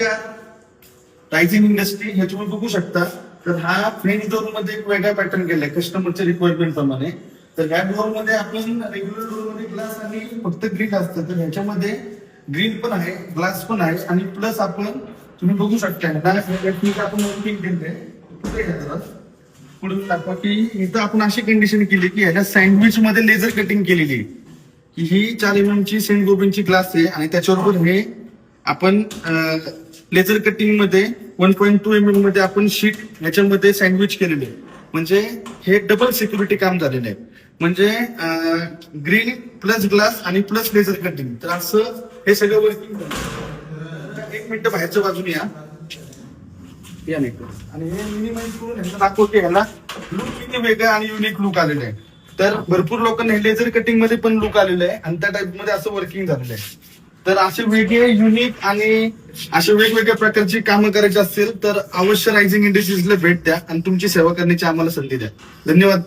नमस्कार, rising industry हे तुम्ही बघू शकता. तर हा फ्रेंच डोर मध्ये एक वेगळा पॅटर्न केलाय कस्टमरच्या रिक्वायरमेंट प्रमाणे. तर ह्या डोर मध्ये आपण रेग्युलर डोर मध्ये ग्लास आणि फक्त ग्रीन असतं, तर ह्याच्यामध्ये ग्रीन पण आहे, ग्लास पण आहे आणि प्लस आपण तुम्ही बघू शकता आपण वर्किंग केलंय. पुढे दाखवा की इथं आपण अशी कंडिशन केली की ह्याच्या सँडविच मध्ये लेझर कटिंग केलेली आहे. की ही 4 mm ची सेंट गोबिनची ग्लास आहे आणि त्याच्याबरोबर हे आपण लेझर कटिंग मध्ये 1.2 mm मध्ये आपण शीट ह्याच्यामध्ये सँडविच केलेले आहे. म्हणजे हे डबल सिक्युरिटी काम झालेलं आहे. म्हणजे ग्रीन प्लस ग्लास आणि प्लस लेझर कटिंग, तर असं हे सगळं वर्किंग झालं. 1 मिनिट बाहेरच्या बाजूने या नाही आणि हे मिनिमाइज करून ह्यांना दाखवते ह्याला लुक किती वेगळं आणि युनिक लुक आलेलं आहे. तर भरपूर लोकांना हे लेझर कटिंग मध्ये पण लुक आलेलं आहे आणि त्या टाइप मध्ये असं वर्किंग झालेलं आहे. तर असे वेगळे युनिक आणि अशा वेगवेगळ्या प्रकारची कामं करायची असतील तर अवश्य रायझिंग इंडस्ट्रीजला भेट द्या आणि तुमची सेवा करण्याची आम्हाला संधी द्या. धन्यवाद.